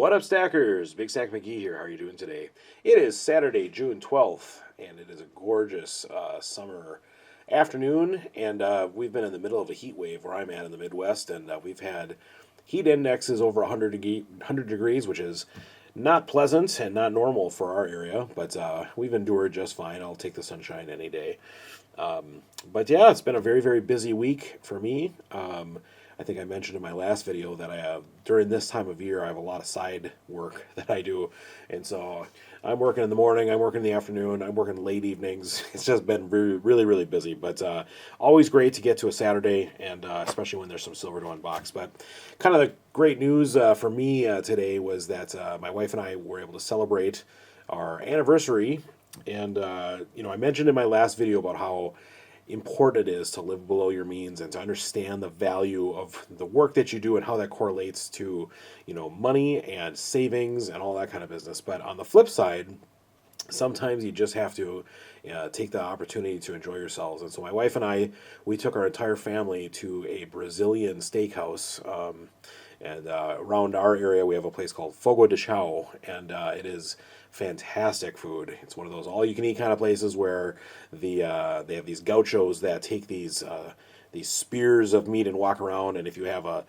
What up, Stackers? Big Stack McGee here. How are you doing today? It is Saturday, June 12th, and it is a gorgeous summer afternoon. And we've been in the middle of a heat wave where I'm at in the Midwest, and we've had heat indexes over 100 degrees, which is not pleasant and not normal for our area, but we've endured just fine. I'll take the sunshine any day. But yeah, it's been a very, very busy week for me. I think I mentioned in my last video that I have, during this time of year, I have a lot of side work that I do. And so I'm working in the morning, I'm working in the afternoon, I'm working late evenings. It's just been really, really busy. But always great to get to a Saturday, and especially when there's some silver to unbox. But kind of the great news for me today was that my wife and I were able to celebrate our anniversary. And, I mentioned in my last video about how important it is to live below your means and to understand the value of the work that you do and how that correlates to, money and savings and all that kind of business. But on the flip side, sometimes you just have to take the opportunity to enjoy yourselves. And so my wife and I, we took our entire family to a Brazilian steakhouse. And around our area, we have a place called Fogo de Chao, and it is fantastic food. It's one of those all-you-can-eat kind of places where they have these gauchos that take these spears of meat and walk around, and if you have a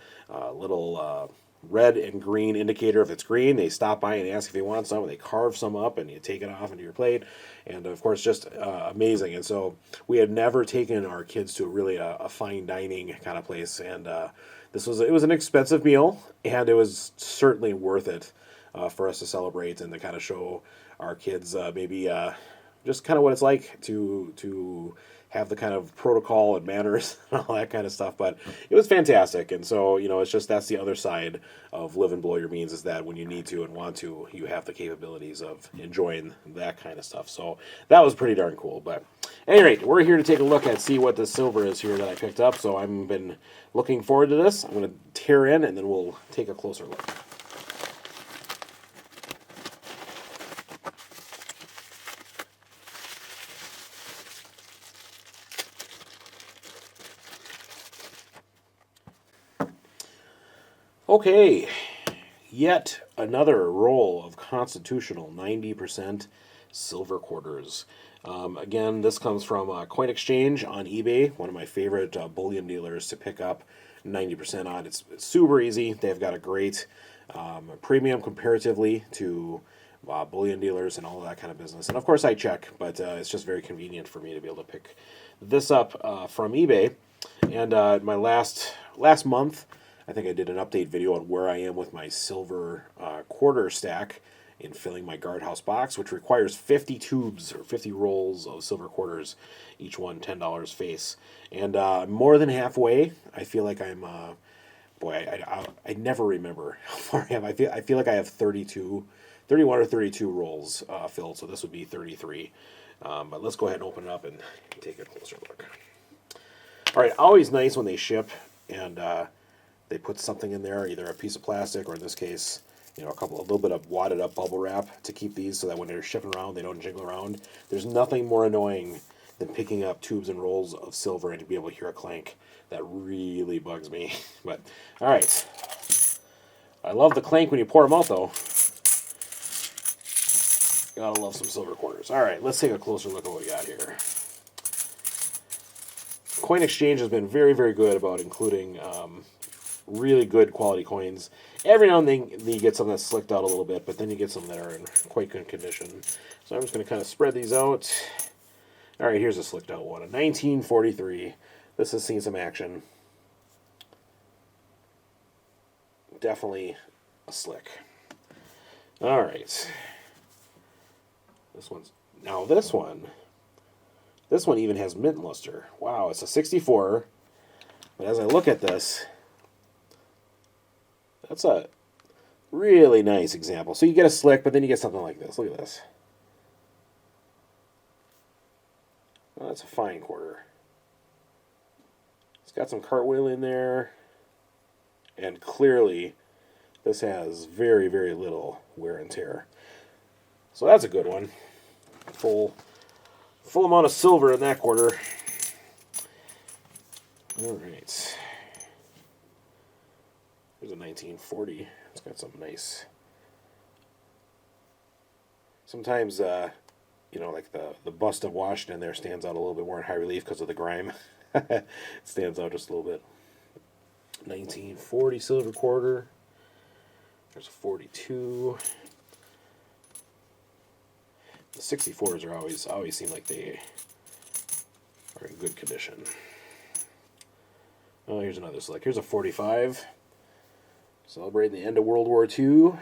little red and green indicator, if it's green, they stop by and ask if you want some, and they carve some up, and you take it off into your plate, and of course, just amazing. And so we had never taken our kids to really a fine dining kind of place, and it was an expensive meal, and it was certainly worth it for us to celebrate and to kind of show our kids maybe just kind of what it's like to have the kind of protocol and manners and all that kind of stuff. But it was fantastic, and so it's just that's the other side of living below your means, is that when you need to and want to, you have the capabilities of enjoying that kind of stuff. So that was pretty darn cool. But at any rate, we're here to take a look at see what the silver is here that I picked up. So I've been looking forward to this. I'm going to tear in, and then we'll take a closer look. Okay, yet another roll of constitutional 90% silver quarters. Again, this comes from Coin Exchange on eBay, one of my favorite bullion dealers to pick up 90% on. It's super easy. They've got a great premium comparatively to bullion dealers and all of that kind of business. And of course I check, but it's just very convenient for me to be able to pick this up from eBay. And my last month, I think I did an update video on where I am with my silver quarter stack in filling my guardhouse box, which requires 50 tubes or 50 rolls of silver quarters, each one $10 face. And more than halfway. I feel like I'm, I never remember how far I am. I feel like I have 31 or 32 rolls filled, so this would be 33. But let's go ahead and open it up and take a closer look. All right, always nice when they ship and they put something in there, either a piece of plastic or in this case, a little bit of wadded up bubble wrap to keep these so that when they're shipping around, they don't jiggle around. There's nothing more annoying than picking up tubes and rolls of silver and to be able to hear a clank. That really bugs me. But, all right. I love the clank when you pour them out, though. Gotta love some silver quarters. All right, let's take a closer look at what we got here. Coin Exchange has been very, very good about including really good quality coins. Every now and then you get some that's slicked out a little bit, but then you get some that are in quite good condition. So I'm just going to kind of spread these out. All right, here's a slicked out one, a 1943. This has seen some action. Definitely a slick. All right. This one even has mint luster. Wow, it's a 64. But as I look at this, that's a really nice example. So you get a slick, but then you get something like this. Look at this. Oh, that's a fine quarter. It's got some cartwheel in there. And clearly, this has very, very little wear and tear. So that's a good one. Full amount of silver in that quarter. All right. Here's a 1940. It's got some nice Sometimes, like the bust of Washington there stands out a little bit more in high relief because of the grime. It stands out just a little bit. 1940 silver quarter. There's a 42. The 64s are always seem like they are in good condition. Oh, here's another select. Here's a 45. Celebrating the end of World War II.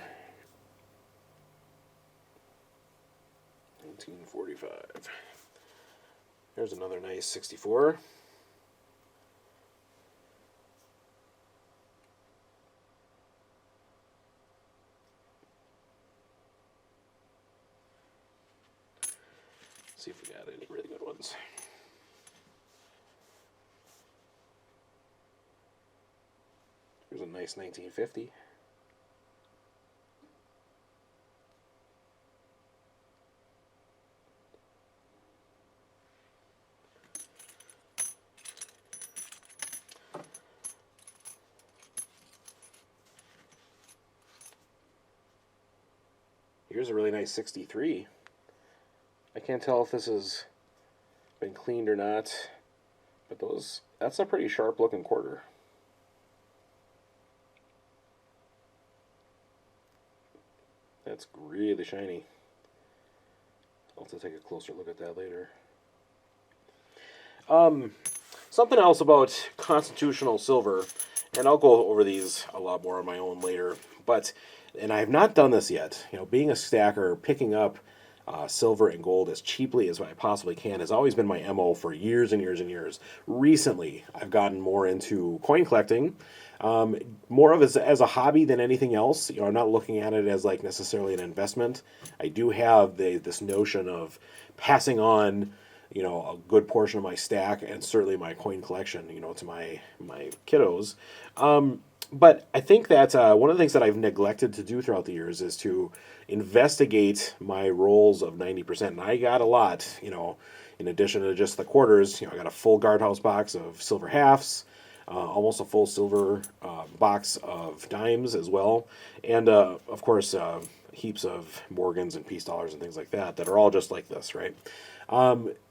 1945. There's another nice 64. See if we got any really good ones. Here's a nice 1950. Here's a really nice 63. I can't tell if this has been cleaned or not, but that's a pretty sharp looking quarter. That's really shiny. I'll have to take a closer look at that later. Something else about constitutional silver, and I'll go over these a lot more on my own later, and I have not done this yet. Being a stacker, picking up silver and gold as cheaply as I possibly can has always been my MO for years and years and years. Recently, I've gotten more into coin collecting, more of as a hobby than anything else. I'm not looking at it as like necessarily an investment. I do have this notion of passing on, a good portion of my stack and certainly my coin collection, to my kiddos. But I think that one of the things that I've neglected to do throughout the years is to investigate my rolls of 90%. And I got a lot, in addition to just the quarters. I got a full guardhouse box of silver halves, almost a full silver box of dimes as well. And, of course, heaps of Morgans and peace dollars and things like that are all just like this, right?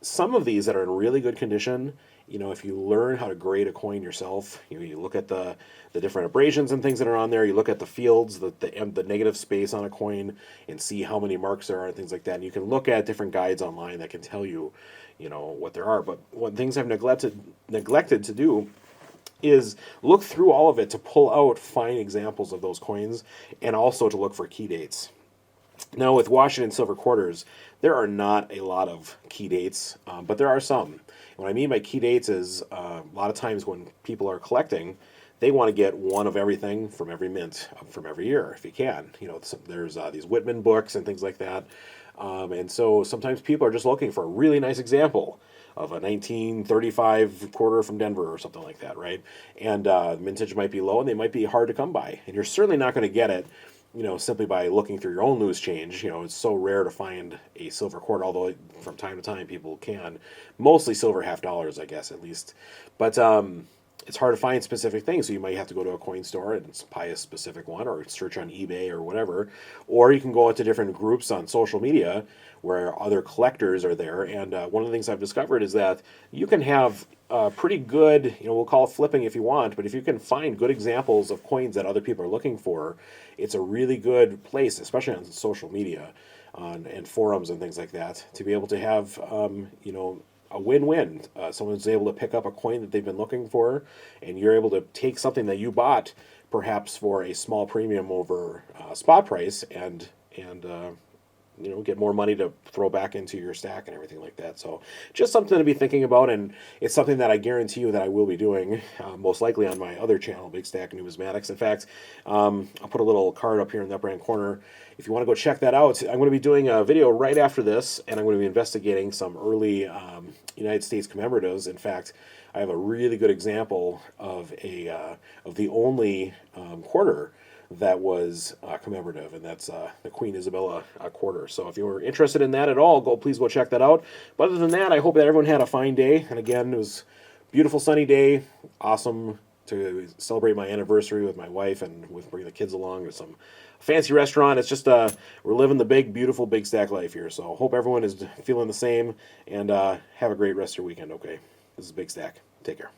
Some of these that are in really good condition, if you learn how to grade a coin yourself, you look at the different abrasions and things that are on there, you look at the fields, the negative space on a coin, and see how many marks there are and things like that. And you can look at different guides online that can tell you, what there are. But one things I've neglected to do is look through all of it to pull out fine examples of those coins and also to look for key dates. Now, with Washington silver quarters, there are not a lot of key dates, but there are some. What I mean by key dates is a lot of times when people are collecting, they want to get one of everything from every mint from every year if you can. There's these Whitman books and things like that. And so sometimes people are just looking for a really nice example of a 1935 quarter from Denver or something like that, right? And the mintage might be low and they might be hard to come by. And you're certainly not going to get it, simply by looking through your own loose change. It's so rare to find a silver quarter, although from time to time people can. Mostly silver half dollars, I guess, at least. But it's hard to find specific things, so you might have to go to a coin store and buy a specific one, or search on eBay or whatever. Or you can go out to different groups on social media where other collectors are there. And one of the things I've discovered is that you can have pretty good, we'll call it flipping if you want, but if you can find good examples of coins that other people are looking for, it's a really good place, especially on social media and forums and things like that, to be able to have, a win-win. Someone's able to pick up a coin that they've been looking for, and you're able to take something that you bought perhaps for a small premium over spot price and get more money to throw back into your stack and everything like that. So just something to be thinking about, and it's something that I guarantee you that I will be doing most likely on my other channel, Big Stack Numismatics. In fact, I'll put a little card up here in the upper hand corner. If you want to go check that out, I'm going to be doing a video right after this, and I'm going to be investigating some early United States commemoratives. In fact, I have a really good example of the only quarter that was commemorative, and that's the Queen Isabella quarter. So if you were interested in that at all, please go check that out. But other than that, I hope that everyone had a fine day. And again, it was a beautiful sunny day, awesome to celebrate my anniversary with my wife and with bringing the kids along to some fancy restaurant. It's just we're living the big, beautiful Big Stack life here. So hope everyone is feeling the same, and have a great rest of your weekend. Okay, this is Big Stack. Take care.